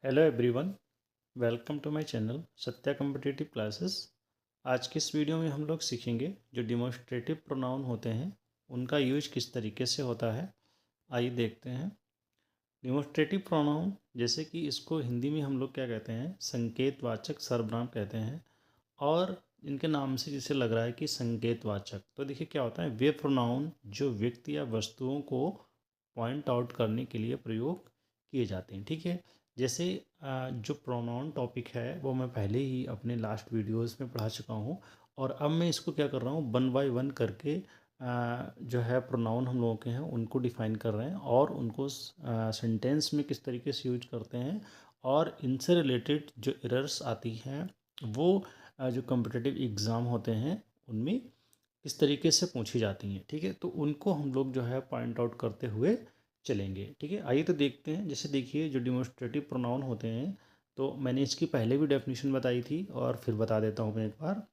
Hello everyone, welcome to my channel Satya competitive classes. आज की इस वीडियो में हम लोग सीखेंगे जो डिमॉन्स्ट्रेटिव प्रोनाउन होते हैं उनका यूज किस तरीके से होता है। आइए देखते हैं। डिमॉन्स्ट्रेटिव प्रोनाउन जैसे कि इसको हिंदी में हम लोग क्या कहते हैं, संकेतवाचक सर्वनाम कहते हैं। और इनके नाम से जैसे लग रहा है कि संकेतवाचक, तो देखिए क्या होता है, वे प्रोनाउन जो व्यक्ति या वस्तुओं को पॉइंट आउट करने के लिए प्रयोग किए जाते हैं। ठीक है, जैसे जो प्रोनाउन टॉपिक है वो मैं पहले ही अपने लास्ट वीडियोस में पढ़ा चुका हूँ। और अब मैं इसको क्या कर रहा हूँ, वन बाय वन करके जो है प्रोनाउन हम लोगों के हैं उनको डिफाइन कर रहे हैं और उनको सेंटेंस में किस तरीके से यूज करते हैं। और इनसे रिलेटेड जो एरर्स आती हैं वो जो कॉम्पिटिटिव एग्ज़ाम होते हैं उनमें किस तरीके से पूछी जाती हैं। ठीक है, तो उनको हम लोग जो है पॉइंट आउट करते हुए चलेंगे। ठीक है, आइए तो देखते हैं। जैसे देखिए जो डिमॉन्स्ट्रेटिव प्रोनाउन होते हैं, तो मैंने इसकी पहले भी डेफिनेशन बताई थी और फिर बता देता हूँ मैं एक बार।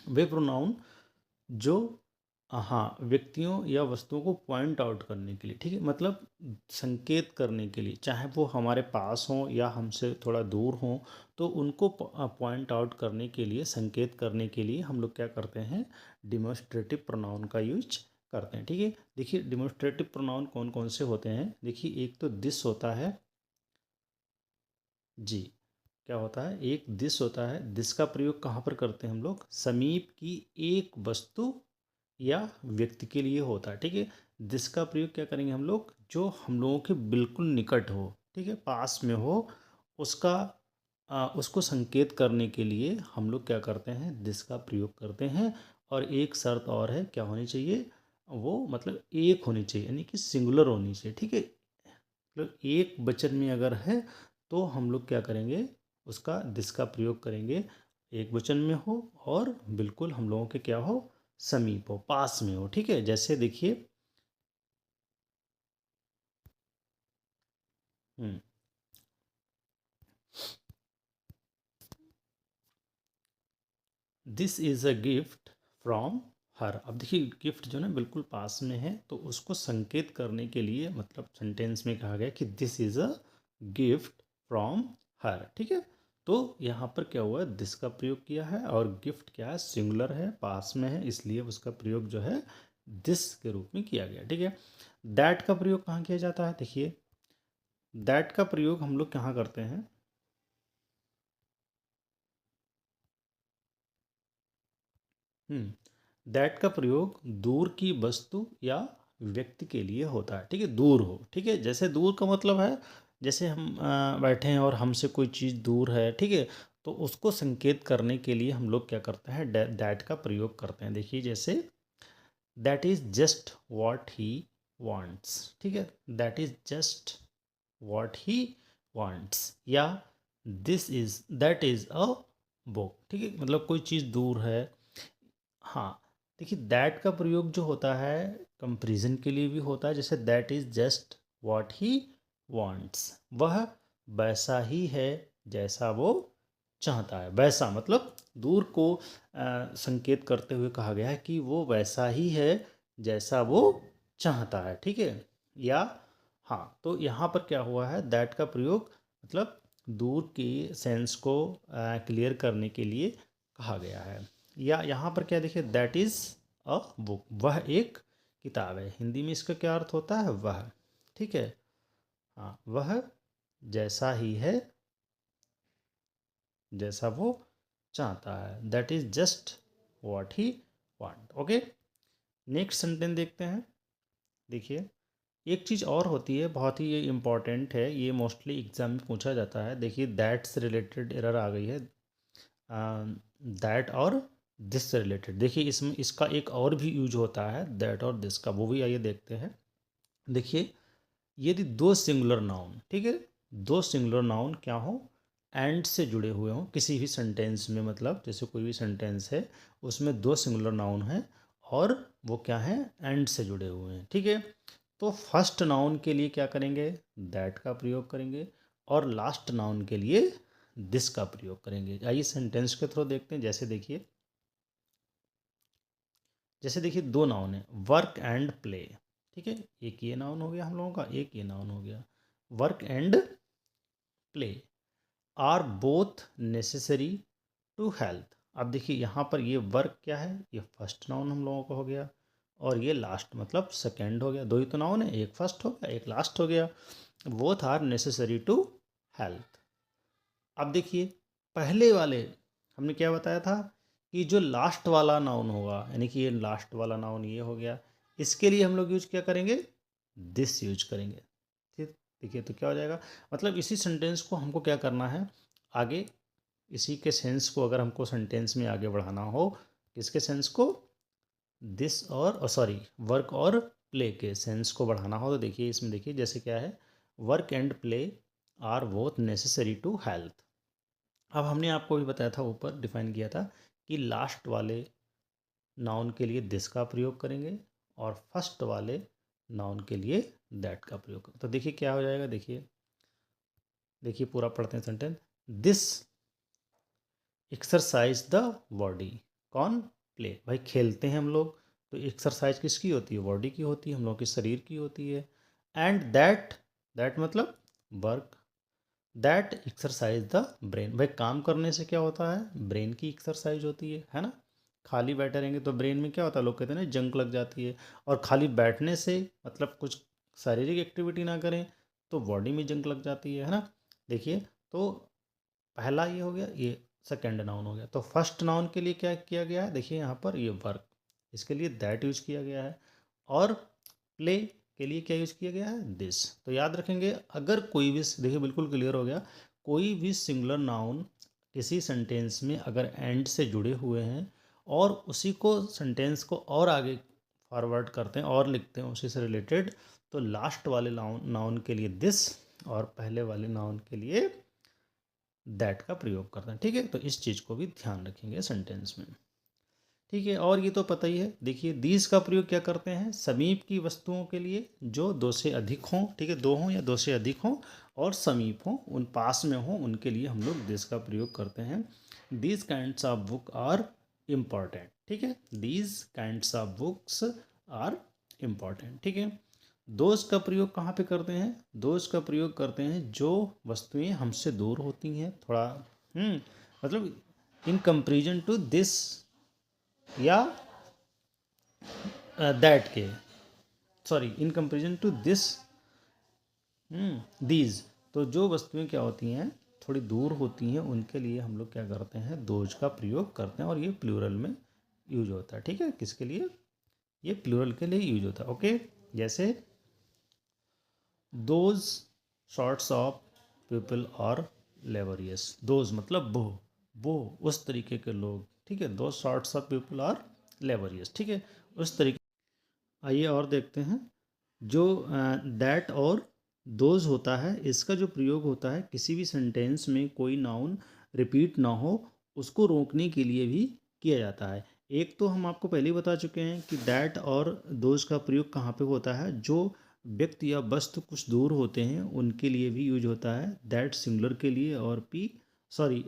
वे प्रोनाउन जो हाँ व्यक्तियों या वस्तुओं को पॉइंट आउट करने के लिए, ठीक है, मतलब संकेत करने के लिए, चाहे वो हमारे पास हों या हमसे थोड़ा दूर हों, तो उनको पॉइंट आउट करने के लिए, संकेत करने के लिए हम लोग क्या करते हैं, डिमॉन्स्ट्रेटिव प्रोनाउन का यूज करते हैं। ठीक है, देखिए डिमॉन्स्ट्रेटिव प्रोनाउन कौन कौन से होते हैं। देखिए एक तो दिस होता है जी। क्या होता है, एक दिस होता है। दिस का प्रयोग कहाँ पर करते हैं हम लोग, समीप की एक वस्तु या व्यक्ति के लिए होता है। ठीक है, दिस का प्रयोग क्या करेंगे हम लोग, जो हम लोगों के बिल्कुल निकट हो, ठीक है, पास में हो, उसका उसको संकेत करने के लिए हम लोग क्या करते हैं, दिस का प्रयोग करते हैं। और एक शर्त और है, क्या होनी चाहिए, वो मतलब एक होनी चाहिए, यानी कि सिंगुलर होनी चाहिए। ठीक है, मतलब एक वचन में अगर है तो हम लोग क्या करेंगे, उसका दिस का प्रयोग करेंगे, एक वचन में हो और बिल्कुल हम लोगों के क्या हो, समीप हो, पास में हो। ठीक है, जैसे देखिए this is a gift from her. अब देखिए गिफ्ट जो ना बिल्कुल पास में है, तो उसको संकेत करने के लिए मतलब सेंटेंस में कहा गया कि this is a gift from her. ठीक है, तो यहाँ पर क्या हुआ, दिस का प्रयोग किया है और गिफ्ट क्या है, सिंगुलर है, पास में है, इसलिए उसका प्रयोग जो है दिस के रूप में किया गया। ठीक है, दैट का प्रयोग कहाँ किया जाता है, देखिए दैट का प्रयोग हम लोग कहाँ करते हैं, दैट का प्रयोग दूर की वस्तु या व्यक्ति के लिए होता है। ठीक है, दूर हो, ठीक है, जैसे दूर का मतलब है, जैसे हम बैठे हैं और हमसे कोई चीज़ दूर है, ठीक है, तो उसको संकेत करने के लिए हम लोग क्या करते हैं, दैट का प्रयोग करते हैं। देखिए जैसे that is just what he wants. ठीक है, that is just what he wants, या this is that is a book. ठीक है, मतलब कोई चीज़ दूर है। हाँ, देखिए दैट का प्रयोग जो होता है कंपैरिजन के लिए भी होता है। जैसे that is just what he wants, वह वैसा ही है जैसा वो चाहता है। वैसा मतलब दूर को संकेत करते हुए कहा गया है कि वो वैसा ही है जैसा वो चाहता है। ठीक है, या हाँ, तो यहाँ पर क्या हुआ है, दैट का प्रयोग मतलब दूर की सेंस को क्लियर करने के लिए कहा गया है। या यहाँ पर क्या देखिए, दैट इज़ अ बुक, वह एक किताब है। हिंदी में इसका क्या अर्थ होता है, वह। ठीक है, हाँ, वह जैसा ही है जैसा वो चाहता है, that is just what he want. Okay, next sentence देखते हैं। देखिए एक चीज़ और होती है, बहुत ही ये इम्पॉर्टेंट है, ये मोस्टली एग्जाम में पूछा जाता है। देखिए दैट से रिलेटेड एरर आ गई है, दैट और दिस से रिलेटेड। देखिए इसमें इसका एक और भी यूज होता है दैट और दिस का, वो भी आइए देखते हैं। देखिए यदि दो सिंगुलर नाउन, ठीक है, दो सिंगुलर नाउन क्या हो, एंड से जुड़े हुए हों किसी भी सेंटेंस में, मतलब जैसे कोई भी सेंटेंस है उसमें दो सिंगुलर नाउन हैं और वो क्या है, एंड से जुड़े हुए हैं। ठीक है, तो फर्स्ट नाउन के लिए क्या करेंगे, दैट का प्रयोग करेंगे और लास्ट नाउन के लिए दिस का प्रयोग करेंगे। आइए सेंटेंस के थ्रू देखते हैं। जैसे देखिए दो नाउन है, वर्क एंड प्ले। ठीक है, एक ये नाउन हो गया हम लोगों का, एक ये नाउन हो गया। Work and play are both necessary to health. अब देखिए यहाँ पर ये वर्क क्या है, ये फर्स्ट नाउन हम लोगों का हो गया, और ये लास्ट मतलब सेकेंड हो गया। दो ही तो नाउन है, एक फर्स्ट हो गया एक लास्ट हो गया। Both are necessary to health. अब देखिए पहले वाले हमने क्या बताया था कि जो लास्ट वाला नाउन होगा, यानी कि ये लास्ट वाला नाउन ये हो गया, इसके लिए हम लोग यूज क्या करेंगे, दिस यूज करेंगे। ठीक, देखिए तो क्या हो जाएगा, मतलब इसी सेंटेंस को हमको क्या करना है आगे, इसी के सेंस को अगर हमको सेंटेंस में आगे बढ़ाना हो, किसके सेंस को, दिस और सॉरी वर्क और प्ले के सेंस को बढ़ाना हो, तो देखिए इसमें देखिए जैसे क्या है, work and play are both necessary to health. अब हमने आपको भी बताया था, ऊपर डिफाइन किया था कि लास्ट वाले नाउन के लिए दिस का प्रयोग करेंगे और फर्स्ट वाले नाउन के लिए दैट का प्रयोग करेंगे। तो देखिए क्या हो जाएगा, देखिए देखिए पूरा पढ़ते हैं sentence. This exercise the body, कौन, प्ले, भाई खेलते हैं हम लोग, तो एक्सरसाइज किसकी होती है, बॉडी की होती है, हम लोग के शरीर की होती है। एंड दैट, दैट मतलब work, that exercise the brain, भाई काम करने से क्या होता है, ब्रेन की एक्सरसाइज होती है ना। खाली बैठे रहेंगे तो ब्रेन में क्या होता है, लोग कहते हैं ना जंक लग जाती है, और खाली बैठने से मतलब कुछ शारीरिक एक्टिविटी ना करें तो बॉडी में जंक लग जाती है ना। देखिए तो पहला ये हो गया, ये सेकेंड नाउन हो गया। तो फर्स्ट नाउन के लिए क्या किया गया है, देखिए यहाँ पर ये वर्क, इसके लिए दैट यूज किया गया है, और प्ले के लिए क्या यूज किया गया है, दिस। तो याद रखेंगे अगर कोई भी, देखिए बिल्कुल क्लियर हो गया, कोई भी सिंगुलर नाउन किसी सेंटेंस में अगर एंड से जुड़े हुए हैं और उसी को सेंटेंस को और आगे फॉरवर्ड करते हैं और लिखते हैं उसी से रिलेटेड, तो लास्ट वाले नाउन नाउन के लिए दिस और पहले वाले नाउन के लिए दैट का प्रयोग करते हैं। ठीक है, तो इस चीज़ को भी ध्यान रखेंगे सेंटेंस में। ठीक है, और ये तो पता ही है, देखिए दीज का प्रयोग क्या करते हैं, समीप की वस्तुओं के लिए जो दो से अधिक हों, ठीक है, दो हों या दो से अधिक हों और समीप हों, उन पास में हों, उनके लिए हम लोग दिस का प्रयोग करते हैं। These kinds of book are important, ठीक है, these kinds of books are important. ठीक है, दोष का प्रयोग कहाँ पे करते हैं, दोष का प्रयोग करते हैं जो वस्तुएं हमसे दूर होती हैं थोड़ा, मतलब इन कंपेरिजन टू दिस या दैट के, sorry in comparison to this, these, तो जो वस्तुएं क्या होती हैं थोड़ी दूर होती हैं, उनके लिए हम लोग क्या करते हैं, दोज का प्रयोग करते हैं, और ये प्लूरल में यूज होता है। ठीक है, किसके लिए, ये प्लूरल के लिए यूज होता है। ओके, जैसे those sorts of people are laborious, those मतलब वो उस तरीके के लोग, ठीक है, दो sorts of people are laborious, ठीक है, उस तरीके। आइए और देखते हैं, जो दैट और दोज होता है, इसका जो प्रयोग होता है किसी भी सेंटेंस में कोई नाउन रिपीट ना हो उसको रोकने के लिए भी किया जाता है। एक तो हम आपको पहले ही बता चुके हैं कि दैट और दोज का प्रयोग कहाँ पे होता है, जो व्यक्ति या वस्तु कुछ दूर होते हैं उनके लिए भी यूज होता है, दैट सिंगुलर के लिए और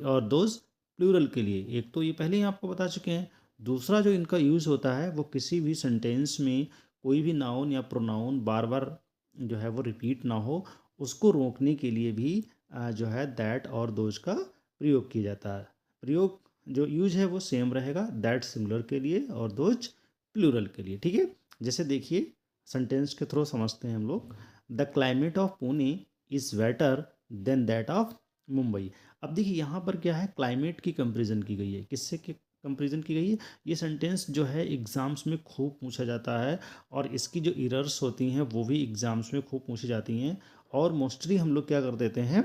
और दोज प्लूरल के लिए। एक तो ये पहले ही आपको बता चुके हैं। दूसरा जो इनका यूज़ होता है वो किसी भी सेंटेंस में कोई भी नाउन या प्रोनाउन बार बार जो है वो रिपीट ना हो उसको रोकने के लिए भी जो है दैट और दोज का प्रयोग किया जाता है। प्रयोग जो यूज है वो सेम रहेगा, दैट सिंगुलर के लिए और दोज प्लूरल के लिए। ठीक है, जैसे देखिए सेंटेंस के थ्रू समझते हैं हम लोग। The climate of Pune is better than that of Mumbai. अब देखिए यहाँ पर क्या है, क्लाइमेट की कंपेरिजन की गई है, किससे कंपेरिजन की गई है। ये सेंटेंस जो है एग्ज़ाम्स में खूब पूछा जाता है और इसकी जो एरर्स होती हैं वो भी एग्ज़ाम्स में खूब पूछी जाती हैं, और मोस्टली हम लोग क्या कर देते हैं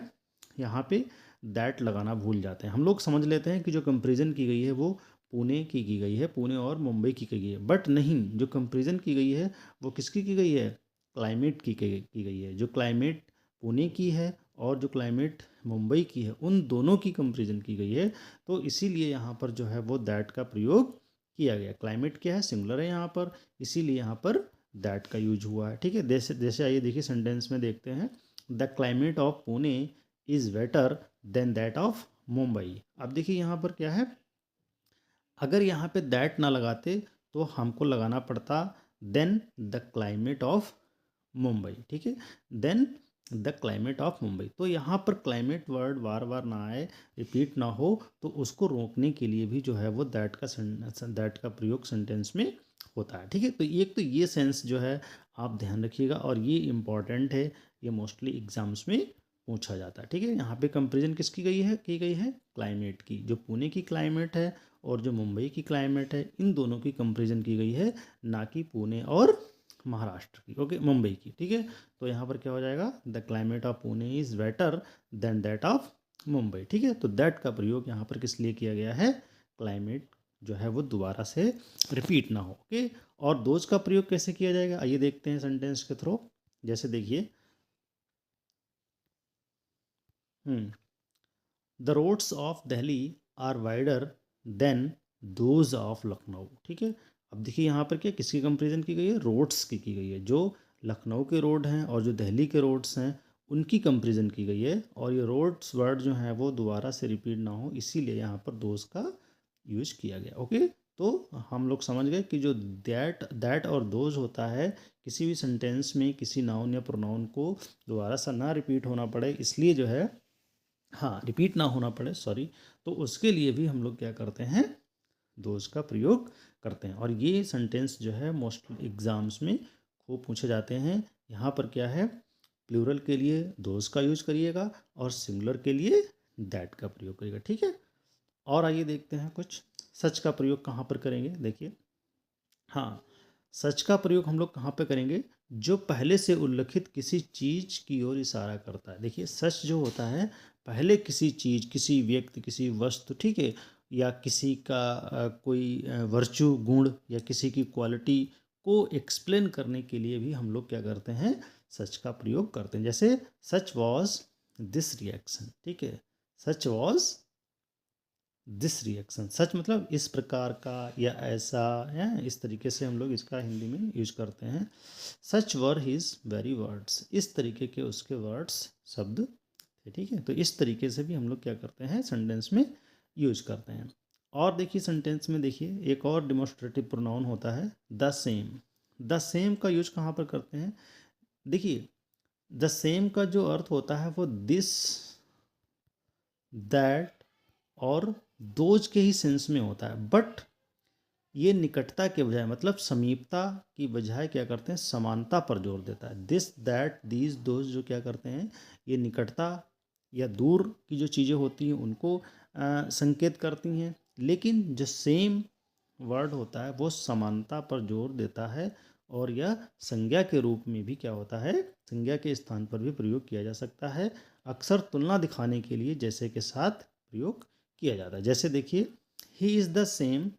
यहाँ पे दैट लगाना भूल जाते हैं। हम लोग समझ लेते हैं कि जो कंपेरिजन की गई है वो पुणे की गई है, पुणे और मुंबई की गई है, बट नहीं, जो कंपेरिजन की गई है वो किसकी की गई है, क्लाइमेट की गई है। जो क्लाइमेट पुणे की है और जो क्लाइमेट मुंबई की है उन दोनों की कंपेरिजन की गई है, तो इसीलिए यहाँ पर जो है वो दैट का प्रयोग किया गया। क्लाइमेट क्या है, सिंगुलर है यहाँ पर, इसीलिए यहाँ पर दैट का यूज हुआ है। ठीक है, जैसे जैसे आइए देखिए सेंटेंस में देखते हैं, the climate of Pune is better than that of Mumbai. अब देखिए यहाँ पर क्या है, अगर यहाँ पे दैट ना लगाते तो हमको लगाना पड़ता than the climate of Mumbai. ठीक है, than the climate of Mumbai. तो यहाँ पर क्लाइमेट वर्ड बार बार ना आए, रिपीट ना हो, तो उसको रोकने के लिए भी जो है वो दैट का प्रयोग सेंटेंस में होता है। ठीक है, तो एक तो ये सेंस जो है आप ध्यान रखिएगा, और ये इम्पॉर्टेंट है, ये मोस्टली एग्जाम्स में पूछा जाता है। ठीक है, यहाँ पे कंपेरिजन किसकी की गई है क्लाइमेट की, जो पुणे की क्लाइमेट है और जो मुंबई की क्लाइमेट है, इन दोनों की कंपेरिजन की गई है, ना कि पुणे और महाराष्ट्र की, ओके, मुंबई की। ठीक है, तो यहाँ पर क्या हो जाएगा, the climate of Pune is better than that of Mumbai. ठीक है, तो दैट का प्रयोग यहाँ पर किस लिए किया गया है, क्लाइमेट जो है वो दोबारा से रिपीट ना हो। ओके, और दोज का प्रयोग कैसे किया जाएगा, आइए देखते हैं सेंटेंस के थ्रू। जैसे देखिए, the roads of Delhi are wider than those of Lucknow. ठीक है, अब देखिए यहाँ पर क्या किसकी कंपेरिजन की गई है, रोड्स की गई है, जो लखनऊ के रोड हैं और जो दिल्ली के रोड्स हैं उनकी कंपेरिजन की गई है, और ये रोड्स वर्ड जो है वो दोबारा से रिपीट ना हो, इसीलिए यहाँ पर दोज का यूज किया गया। ओके, तो हम लोग समझ गए कि जो दैट और दोज होता है, किसी भी सेंटेंस में किसी नाउन या प्रोनाउन को दोबारा सा ना रिपीट होना पड़े, इसलिए जो है, हाँ, रिपीट ना होना पड़े, सॉरी, तो उसके लिए भी हम लोग क्या करते हैं, दोज का प्रयोग करते हैं। और ये सेंटेंस जो है मोस्टली एग्जाम्स में खूब पूछे जाते हैं। यहाँ पर क्या है, प्लूरल के लिए दोज का यूज करिएगा और सिंगुलर के लिए दैट का प्रयोग करिएगा। ठीक है, और आइए देखते हैं कुछ सच का प्रयोग कहाँ पर करेंगे। देखिए, हाँ, सच का प्रयोग हम लोग कहाँ पे करेंगे, जो पहले से उल्लिखित किसी चीज़ की ओर इशारा करता है। देखिए, सच जो होता है, पहले किसी चीज़, किसी व्यक्ति, किसी वस्तु, ठीक है, या किसी का कोई वर्चू, गुण, या किसी की क्वालिटी को एक्सप्लेन करने के लिए भी हम लोग क्या करते हैं, सच का प्रयोग करते हैं। जैसे सच वॉज दिस रिएक्शन। ठीक है, सच वॉज दिस रिएक्शन, सच मतलब इस प्रकार का या ऐसा है, इस तरीके से हम लोग इसका हिंदी में यूज करते हैं। सच वर हिज वेरी वर्ड्स, इस तरीके के उसके वर्ड्स, शब्द थे। ठीक है, तो इस तरीके से भी हम लोग क्या करते हैं, सेंटेंस में यूज करते हैं। और देखिए, सेंटेंस में देखिए एक और डिमोस्ट्रेटिव प्रोनाउन होता है द सेम। द सेम का यूज कहाँ पर करते हैं, देखिए, द सेम का जो अर्थ होता है वो दिस, दैट और दोज के ही सेंस में होता है, बट ये निकटता के बजाय, मतलब समीपता की बजाय क्या करते हैं, समानता पर जोर देता है। दिस, दैट, दीज, दोज जो क्या करते हैं, ये निकटता या दूर की जो चीज़ें होती हैं उनको संकेत करती हैं, लेकिन जो सेम वर्ड होता है वो समानता पर जोर देता है, और यह संज्ञा के रूप में भी क्या होता है, संज्ञा के स्थान पर भी प्रयोग किया जा सकता है, अक्सर तुलना दिखाने के लिए जैसे के साथ प्रयोग किया जाता है। जैसे देखिए, he is the same,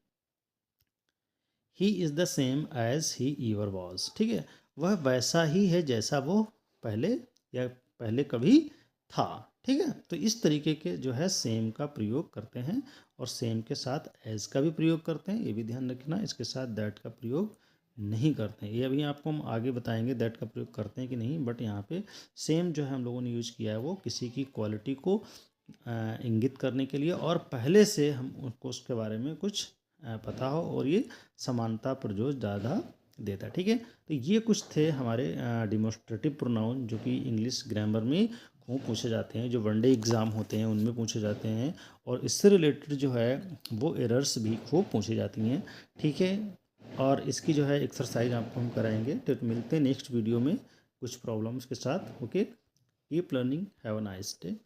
he is the same age he ever was. ठीक है, वह वैसा ही है जैसा वो पहले या पहले कभी था। ठीक है, तो इस तरीके के जो है सेम का प्रयोग करते हैं, और सेम के साथ एज का भी प्रयोग करते हैं, ये भी ध्यान रखना। इसके साथ दैट का प्रयोग नहीं करते हैं, ये अभी आपको हम आगे बताएंगे दैट का प्रयोग करते हैं कि नहीं, बट यहाँ पे सेम जो है हम लोगों ने यूज़ किया है वो किसी की क्वालिटी को इंगित करने के लिए, और पहले से हम उसको उसके बारे में कुछ पता हो, और ये समानता पर जो ज़्यादा देता है। ठीक है, तो ये कुछ थे हमारे डिमोस्ट्रेटिव प्रोनाउन, जो कि इंग्लिश ग्रामर में खूब पूछे जाते हैं, जो वनडे एग्ज़ाम होते हैं उनमें पूछे जाते हैं, और इससे रिलेटेड जो है वो एरर्स भी खूब पूछी जाती हैं। ठीक है, और इसकी जो है एक्सरसाइज आपको हम कराएंगे। तो मिलते हैं नेक्स्ट वीडियो में कुछ प्रॉब्लम्स के साथ। Okay, keep learning, have a nice day.